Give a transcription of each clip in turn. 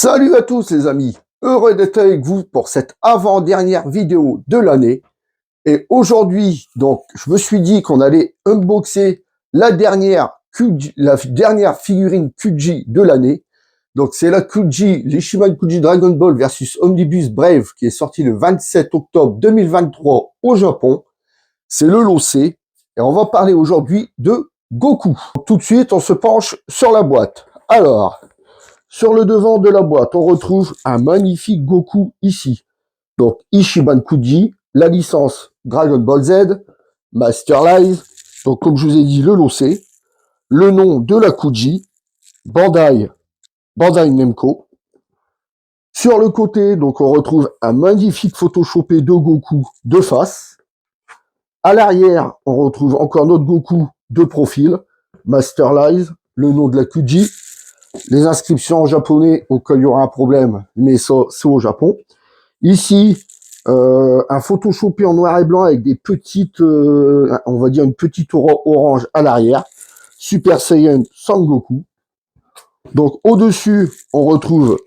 Salut à tous les amis, heureux d'être avec vous pour cette avant-dernière vidéo de l'année. Et aujourd'hui, donc, je me suis dit qu'on allait unboxer la dernière figurine QG de l'année. Donc c'est la QG, l'Ishiban QG Dragon Ball versus Omnibus Brave qui est sorti le 27 octobre 2023 au Japon. C'est le lot C et on va parler aujourd'hui de Goku. Tout de suite, on se penche sur la boîte. Alors, sur le devant de la boîte, on retrouve un magnifique Goku ici. Donc, Ishiban Kuji, la licence Dragon Ball Z, Master Live, donc comme je vous ai dit, le lot C, le nom de la Kuji, Bandai Namco. Sur le côté, donc on retrouve un magnifique photoshopé de Goku de face. À l'arrière, on retrouve encore notre Goku de profil, Master Live, le nom de la Kuji. Les inscriptions en japonais, au cas où il y aura un problème, mais ça, c'est au Japon. Ici, un photoshopé en noir et blanc avec des petites, on va dire une petite aura orange à l'arrière. Super Saiyan Sangoku. Donc, au-dessus, on retrouve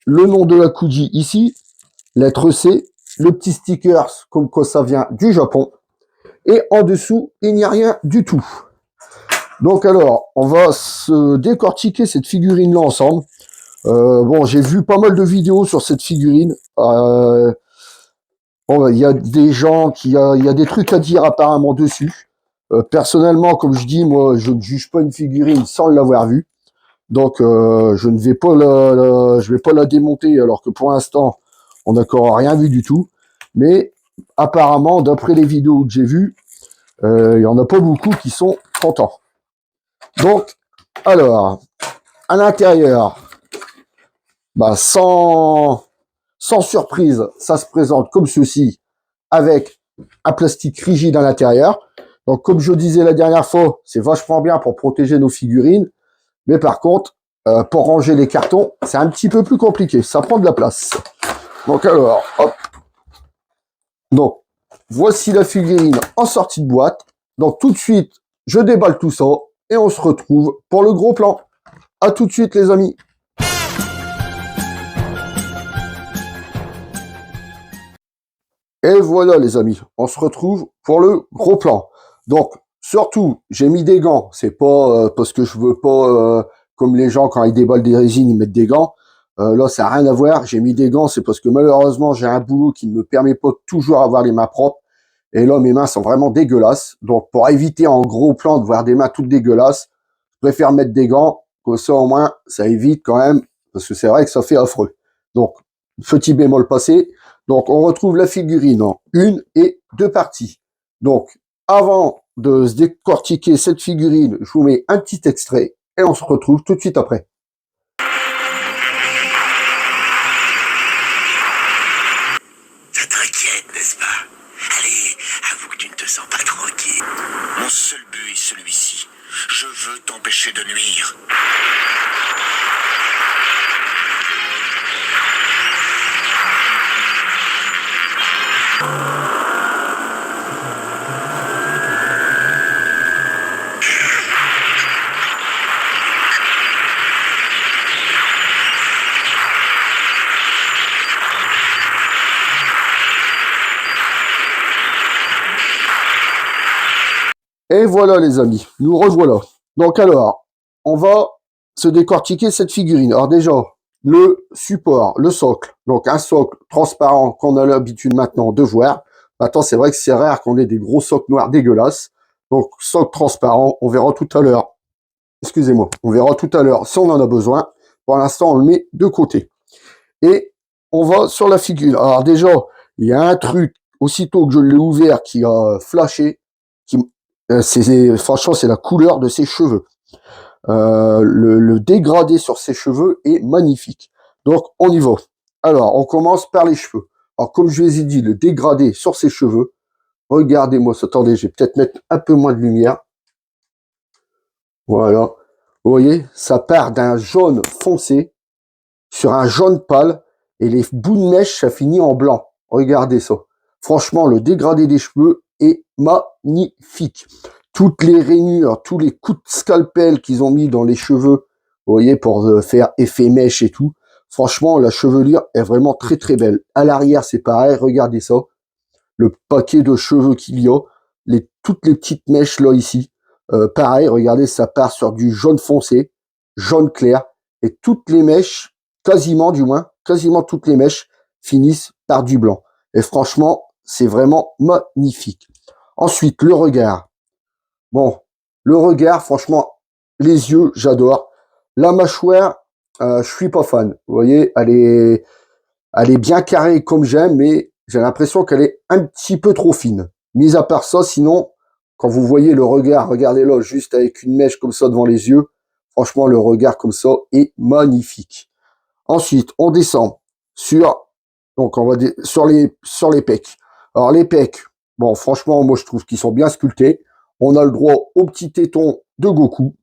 le nom de la Kuji ici, lettre C, le petit sticker, comme quoi ça vient du Japon. Et en dessous, il n'y a rien du tout. Donc alors, on va se décortiquer cette figurine-là ensemble. Bon, j'ai vu pas mal de vidéos sur cette figurine. Bon, il y a des gens il y a des trucs à dire apparemment dessus. Personnellement, comme je dis, moi, je ne juge pas une figurine sans l'avoir vue. Donc, je ne vais pas je vais pas la démonter, alors que pour l'instant, on n'a encore rien vu du tout. Mais apparemment, d'après les vidéos que j'ai vues, il y en a pas beaucoup qui sont contents. Donc, alors, à l'intérieur, bah, sans surprise, ça se présente comme ceci, avec un plastique rigide à l'intérieur. Donc, comme je disais la dernière fois, c'est vachement bien pour protéger nos figurines. Mais par contre, pour ranger les cartons, c'est un petit peu plus compliqué. Ça prend de la place. Donc alors, hop. Donc, voici la figurine en sortie de boîte. Donc, tout de suite, je déballe tout ça et on se retrouve pour le gros plan. À tout de suite, les amis. Et voilà, les amis, on se retrouve pour le gros plan. Donc, surtout, j'ai mis des gants. C'est pas parce que je veux pas, comme les gens, quand ils déballent des résines, ils mettent des gants. Là, ça n'a rien à voir. J'ai mis des gants, c'est parce que malheureusement, j'ai un boulot qui ne me permet pas de toujours avoir les mains propres. Et là, mes mains sont vraiment dégueulasses. Donc, pour éviter en gros plan de voir des mains toutes dégueulasses, je préfère mettre des gants. Comme ça, au moins, ça évite quand même, parce que c'est vrai que ça fait affreux. Donc, petit bémol passé. Donc, on retrouve la figurine en une et deux parties. Donc, avant de se décortiquer cette figurine, je vous mets un petit extrait et on se retrouve tout de suite après. Ça t'inquiète, n'est-ce pas? Allez, avoue que tu ne te sens pas tranquille. Mon seul but est celui-ci. Je veux t'empêcher de nuire. Et voilà les amis, nous revoilà. Donc alors, on va se décortiquer cette figurine. Alors déjà, le support, le socle. Donc un socle transparent qu'on a l'habitude maintenant de voir. Maintenant, c'est vrai que c'est rare qu'on ait des gros socles noirs dégueulasses. Donc socle transparent, on verra tout à l'heure. Excusez-moi, on verra tout à l'heure si on en a besoin. Pour l'instant, on le met de côté. Et on va sur la figure. Alors déjà, il y a un truc, aussitôt que je l'ai ouvert, qui a flashé, franchement, c'est la couleur de ses cheveux. Le dégradé sur ses cheveux est magnifique. Donc, on y va. Alors, on commence par les cheveux. Alors, comme je vous ai dit, le dégradé sur ses cheveux. Regardez-moi ça. Attendez, je vais peut-être mettre un peu moins de lumière. Voilà. Vous voyez, ça part d'un jaune foncé sur un jaune pâle et les bouts de mèche, ça finit en blanc. Regardez ça. Franchement, le dégradé des cheveux est magnifique. Toutes les rainures, tous les coups de scalpel qu'ils ont mis dans les cheveux, vous voyez, pour faire effet mèche et tout. Franchement, la chevelure est vraiment très très belle. À l'arrière, c'est pareil, regardez ça. Le paquet de cheveux qu'il y a, toutes les petites mèches là ici. Pareil, regardez, ça part sur du jaune foncé, jaune clair, et toutes les mèches, quasiment du moins, quasiment toutes les mèches finissent par du blanc. Et franchement, c'est vraiment magnifique. Ensuite, le regard. Bon, le regard, franchement, les yeux, j'adore. La mâchoire, je suis pas fan. Vous voyez, elle est bien carrée comme j'aime, mais j'ai l'impression qu'elle est un petit peu trop fine. Mis à part ça, sinon, quand vous voyez le regard, regardez-le juste avec une mèche comme ça devant les yeux. Franchement, le regard comme ça est magnifique. Ensuite, on descend donc on va sur les pecs. Alors les pecs, bon, franchement, moi je trouve qu'ils sont bien sculptés. On a le droit au petit téton de Goku.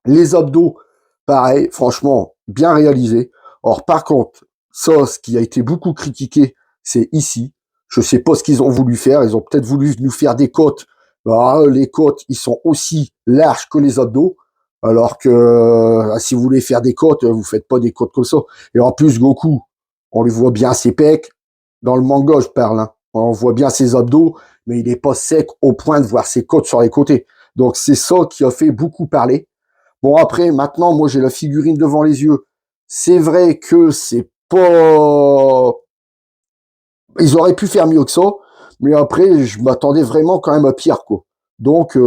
Les abdos, pareil, franchement, bien réalisé. Or, par contre, ça, ce qui a été beaucoup critiqué, c'est ici. Je sais pas ce qu'ils ont voulu faire. Ils ont peut-être voulu nous faire des côtes. Alors, les côtes, ils sont aussi larges que les abdos. Alors que si vous voulez faire des côtes, vous faites pas des côtes comme ça. Et en plus, Goku, on lui voit bien ses pecs. Dans le manga, je parle. Hein. On voit bien ses abdos, mais il est pas sec au point de voir ses côtes sur les côtés. Donc, c'est ça qui a fait beaucoup parler. Bon, après, maintenant, moi, j'ai la figurine devant les yeux. C'est vrai que c'est pas... Ils auraient pu faire mieux que ça, mais après, je m'attendais vraiment quand même à pire, quoi. Donc,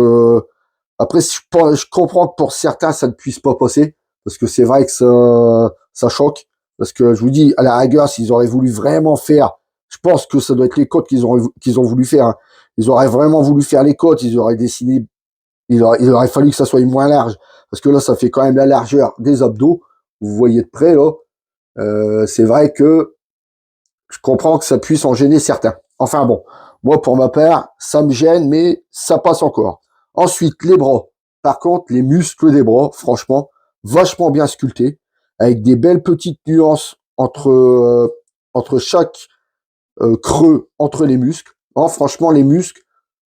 après, je comprends que pour certains, ça ne puisse pas passer, parce que c'est vrai que ça choque. Parce que, je vous dis, à la rigueur, s'ils auraient voulu vraiment faire... Je pense que ça doit être les côtes qu'ils ont voulu faire. Hein. Ils auraient vraiment voulu faire les côtes, ils auraient dessiné il aurait fallu que ça soit moins large. Parce que là, ça fait quand même la largeur des abdos. Vous voyez de près, là. C'est vrai que je comprends que ça puisse en gêner certains. Enfin bon, moi, pour ma part, ça me gêne, mais ça passe encore. Ensuite, les bras. Par contre, les muscles des bras, franchement, vachement bien sculptés, avec des belles petites nuances entre chaque creux entre les muscles. Hein, franchement, les muscles,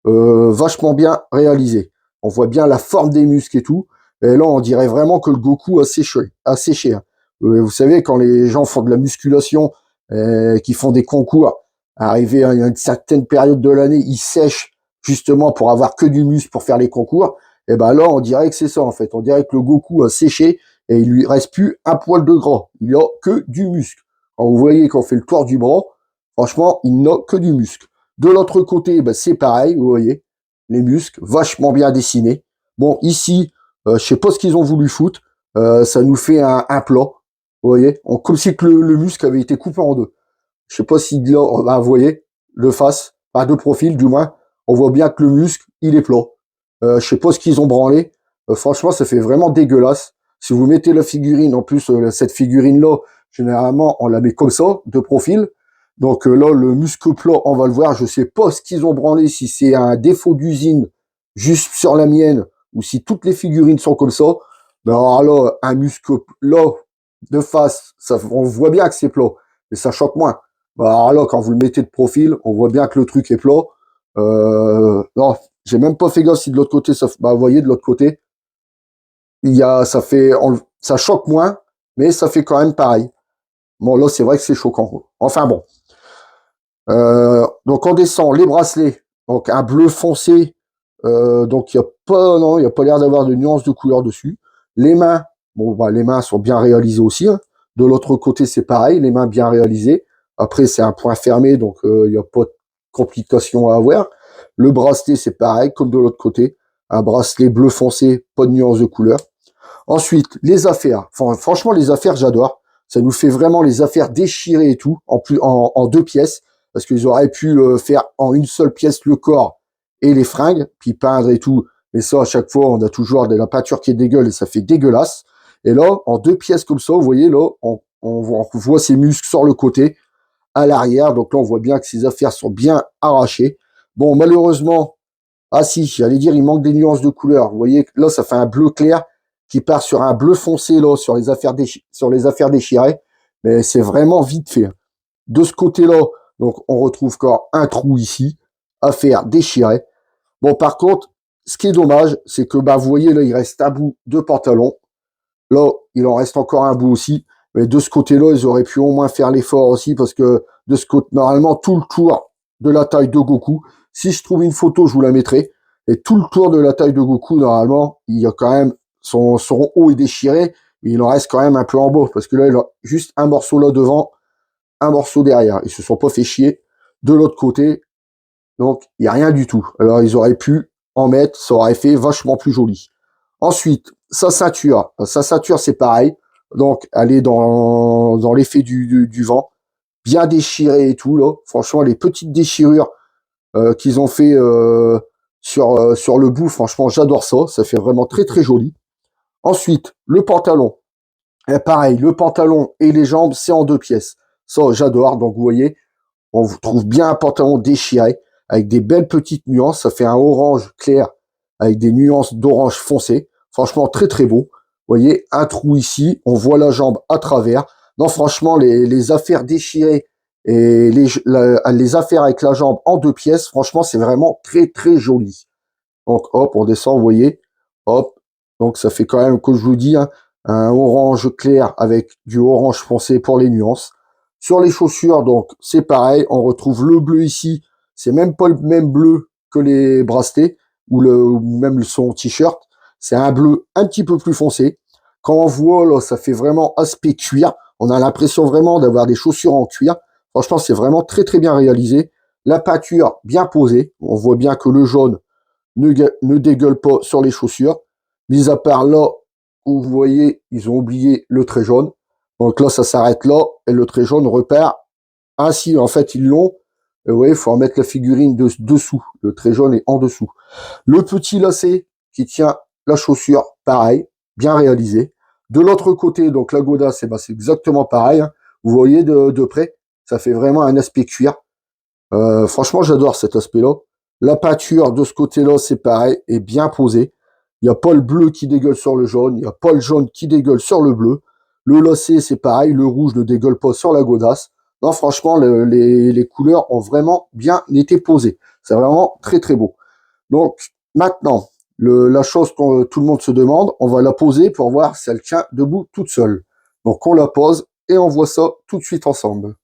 vachement bien réalisés. On voit bien la forme des muscles et tout. Et là, on dirait vraiment que le Goku a séché. A séché hein. Vous savez, quand les gens font de la musculation, qui font des concours, arrivé à une certaine période de l'année, ils sèchent justement pour avoir que du muscle pour faire les concours. Et ben là, on dirait que c'est ça en fait. On dirait que le Goku a séché et il lui reste plus un poil de gras. Il a que du muscle. Quand vous voyez qu'on fait le tour du bras, franchement, il n'a que du muscle. De l'autre côté, ben, c'est pareil, vous voyez, les muscles vachement bien dessinés. Bon, ici, je sais pas ce qu'ils ont voulu foutre. Ça nous fait un plat, vous voyez, comme si que le muscle avait été coupé en deux. Je sais pas si là, ben, vous voyez, de face, pas de profil du moins, on voit bien que le muscle, il est plat. Je sais pas ce qu'ils ont branlé. Franchement, ça fait vraiment dégueulasse. Si vous mettez la figurine, en plus, cette figurine-là, généralement, on la met comme ça, de profil. Donc là, le muscle plat, on va le voir. Je sais pas ce qu'ils ont branlé, si c'est un défaut d'usine juste sur la mienne, ou si toutes les figurines sont comme ça. Ben alors là, un muscle là, de face, ça, on voit bien que c'est plat, mais ça choque moins. Ben alors là, quand vous le mettez de profil, on voit bien que le truc est plat. Non, j'ai même pas fait gaffe si de l'autre côté, ça, bah, vous voyez, de l'autre côté, ça choque moins, mais ça fait quand même pareil. Bon, là, c'est vrai que c'est choquant. Enfin bon. Donc on descend les bracelets, donc un bleu foncé, donc il y a pas l'air d'avoir de nuances de couleur dessus. Les mains, bon bah les mains sont bien réalisées aussi. Hein. De l'autre côté c'est pareil, les mains bien réalisées. Après c'est un point fermé, donc il y a pas de complications à avoir. Le bracelet c'est pareil comme de l'autre côté, un bracelet bleu foncé, pas de nuances de couleur. Ensuite les affaires, enfin, franchement les affaires j'adore. Ça nous fait vraiment les affaires déchirées et tout, en deux pièces parce qu'ils auraient pu faire en une seule pièce le corps et les fringues, puis peindre et tout. Mais ça, à chaque fois, on a toujours de la peinture qui est dégueulasse et ça fait dégueulasse. Et là, en deux pièces comme ça, vous voyez, là, on voit ses muscles sur le côté, à l'arrière. Donc là, on voit bien que ses affaires sont bien arrachées. Bon, malheureusement, ah si, j'allais dire, il manque des nuances de couleur. Vous voyez, là, ça fait un bleu clair qui part sur un bleu foncé, là, sur les affaires déchirées. Mais c'est vraiment vite fait. De ce côté-là, donc on retrouve encore un trou ici, affaire déchirée. Bon, par contre, ce qui est dommage, c'est que bah vous voyez là, il reste un bout de pantalon. Là, il en reste encore un bout aussi. Mais de ce côté-là, ils auraient pu au moins faire l'effort aussi, parce que de ce côté, normalement, tout le tour de la taille de Goku, si je trouve une photo, je vous la mettrai, et tout le tour de la taille de Goku, normalement, il y a quand même, son haut est déchiré, mais il en reste quand même un peu en bas, parce que là, il a juste un morceau là devant, un morceau derrière. Ils se sont pas fait chier. De l'autre côté, donc, il n'y a rien du tout. Alors, ils auraient pu en mettre, ça aurait fait vachement plus joli. Ensuite, sa ceinture. Sa ceinture, c'est pareil. Donc, elle est dans l'effet du vent. Bien déchirée et tout, là. Franchement, les petites déchirures qu'ils ont fait sur le bout, franchement, j'adore ça. Ça fait vraiment très, très joli. Ensuite, le pantalon. Et pareil, le pantalon et les jambes, c'est en 2 pièces. Ça, j'adore. Donc, vous voyez, on vous trouve bien un pantalon déchiré avec des belles petites nuances. Ça fait un orange clair avec des nuances d'orange foncé. Franchement, très très beau. Vous voyez, un trou ici. On voit la jambe à travers. Non, franchement, les affaires déchirées et les affaires avec la jambe en 2 pièces, franchement, c'est vraiment très très joli. Donc, hop, on descend, vous voyez. Hop. Donc, ça fait quand même, comme je vous dis, hein, un orange clair avec du orange foncé pour les nuances. Sur les chaussures, donc, c'est pareil. On retrouve le bleu ici. C'est même pas le même bleu que les bracelets ou même son t-shirt. C'est un bleu un petit peu plus foncé. Quand on voit, là, ça fait vraiment aspect cuir. On a l'impression vraiment d'avoir des chaussures en cuir. Franchement, c'est vraiment très, très bien réalisé. La peinture bien posée. On voit bien que le jaune ne dégueule pas sur les chaussures. Mis à part là où vous voyez, ils ont oublié le trait jaune. Donc là, ça s'arrête là et le trait jaune repart. Ainsi, en fait, ils l'ont. Et vous voyez, il faut en mettre la figurine dessous. Le trait jaune est en dessous. Le petit lacet qui tient la chaussure, pareil, bien réalisé. De l'autre côté, donc la godasse, c'est exactement pareil. Hein. Vous voyez de près, ça fait vraiment un aspect cuir. Franchement, j'adore cet aspect-là. La peinture de ce côté-là, c'est pareil, est bien posée. Il n'y a pas le bleu qui dégueule sur le jaune, il n'y a pas le jaune qui dégueule sur le bleu. Le lacet, c'est pareil, le rouge ne dégueule pas sur la godasse. Non, franchement, les couleurs ont vraiment bien été posées. C'est vraiment très très beau. Donc, maintenant, la chose que tout le monde se demande, on va la poser pour voir si elle tient debout toute seule. Donc, on la pose et on voit ça tout de suite ensemble.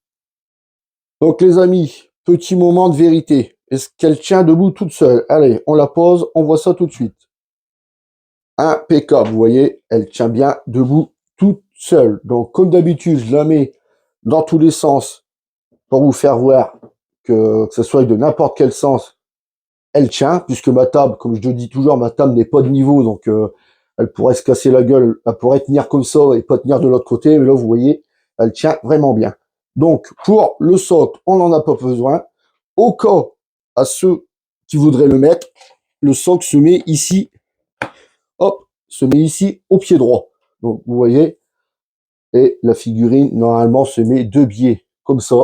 Donc, les amis, petit moment de vérité. Est-ce qu'elle tient debout toute seule? Allez, on la pose, on voit ça tout de suite. Impeccable, vous voyez, elle tient bien debout toute seule. Donc, comme d'habitude, je la mets dans tous les sens pour vous faire voir que ce soit de n'importe quel sens, elle tient, puisque ma table, comme je le dis toujours, ma table n'est pas de niveau, donc elle pourrait se casser la gueule, elle pourrait tenir comme ça et pas tenir de l'autre côté, mais là, vous voyez, elle tient vraiment bien. Donc, pour le socle, on n'en a pas besoin. Au cas, à ceux qui voudraient le mettre, le socle se met ici, hop, se met ici au pied droit. Donc, vous voyez, et la figurine, normalement, se met de biais, comme ça.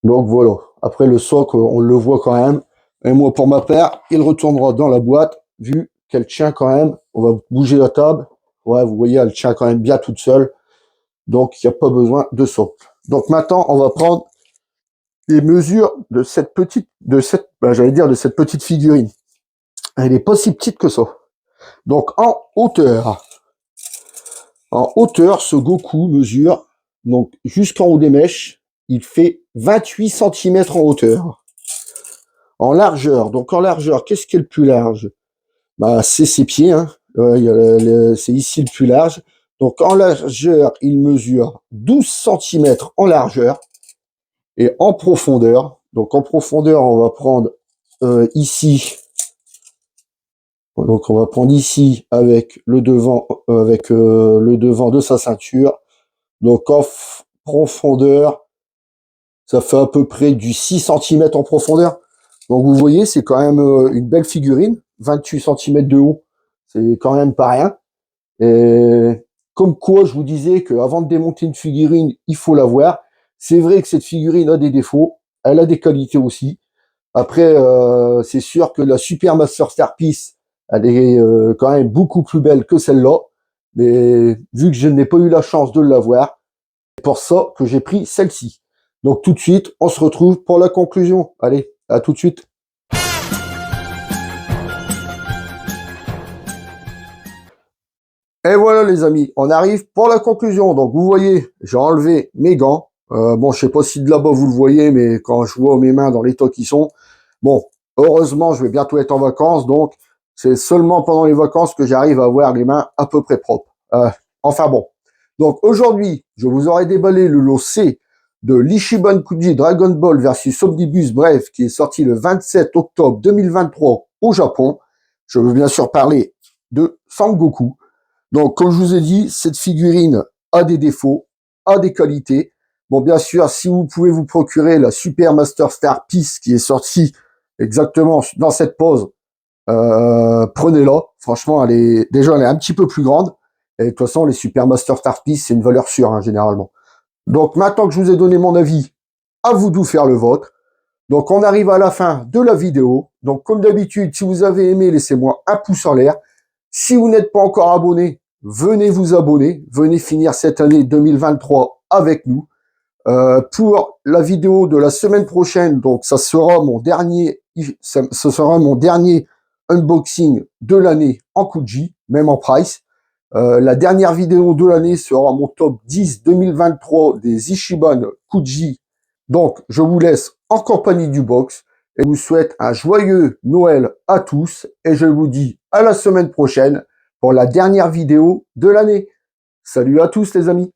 Donc, voilà. Après, le socle, on le voit quand même. Et moi, pour ma part, il retournera dans la boîte, vu qu'elle tient quand même. On va bouger la table. Ouais, vous voyez, elle tient quand même bien toute seule. Donc, il n'y a pas besoin de socle. Donc, maintenant, on va prendre les mesures de cette petite figurine. Elle n'est pas si petite que ça. Donc, en hauteur, ce Goku mesure, donc, jusqu'en haut des mèches, il fait 28 cm en hauteur. En largeur, qu'est-ce qui est le plus large? C'est ses pieds, hein. C'est ici le plus large. Donc, en largeur, il mesure 12 cm en largeur. Et en profondeur, donc en profondeur, on va prendre ici. Donc, on va prendre ici avec le devant, le devant de sa ceinture. Donc, en profondeur, ça fait à peu près du 6 cm en profondeur. Donc, vous voyez, c'est quand même une belle figurine. 28 cm de haut, c'est quand même pas rien. Et comme quoi, je vous disais qu'avant de démonter une figurine, il faut la voir. C'est vrai que cette figurine a des défauts. Elle a des qualités aussi. Après, c'est sûr que la Super Master Star Piece, elle est quand même beaucoup plus belle que celle-là. Mais vu que je n'ai pas eu la chance de l'avoir, c'est pour ça que j'ai pris celle-ci. Donc tout de suite, on se retrouve pour la conclusion. Allez, à tout de suite. Et voilà les amis, on arrive pour la conclusion. Donc vous voyez, j'ai enlevé mes gants. Bon, je sais pas si de là-bas vous le voyez, mais quand je vois mes mains dans l'état qu'ils sont, bon, heureusement, je vais bientôt être en vacances, donc c'est seulement pendant les vacances que j'arrive à avoir les mains à peu près propres. Enfin bon. Donc aujourd'hui, je vous aurai déballé le lot C de l'Ichiban Kuji Dragon Ball versus Omnibus Brave qui est sorti le 27 octobre 2023 au Japon. Je veux bien sûr parler de Sangoku. Donc, comme je vous ai dit, cette figurine a des défauts, a des qualités. Bon, bien sûr, si vous pouvez vous procurer la Super Master Star Piece qui est sortie exactement dans cette pose, prenez-la. Franchement, elle est un petit peu plus grande. Et de toute façon, les Super Master Star Piece, c'est une valeur sûre, hein, généralement. Donc, maintenant que je vous ai donné mon avis, à vous de faire le vôtre. Donc, on arrive à la fin de la vidéo. Donc, comme d'habitude, si vous avez aimé, laissez-moi un pouce en l'air. Si vous n'êtes pas encore abonné, venez vous abonner. Venez finir cette année 2023 avec nous. Pour la vidéo de la semaine prochaine, donc ce sera mon dernier unboxing de l'année en Kuji, même en price. La dernière vidéo de l'année sera mon top 10 2023 des Ichiban Kuji. Donc, je vous laisse en compagnie du box et vous souhaite un joyeux Noël à tous et je vous dis à la semaine prochaine pour la dernière vidéo de l'année. Salut à tous les amis.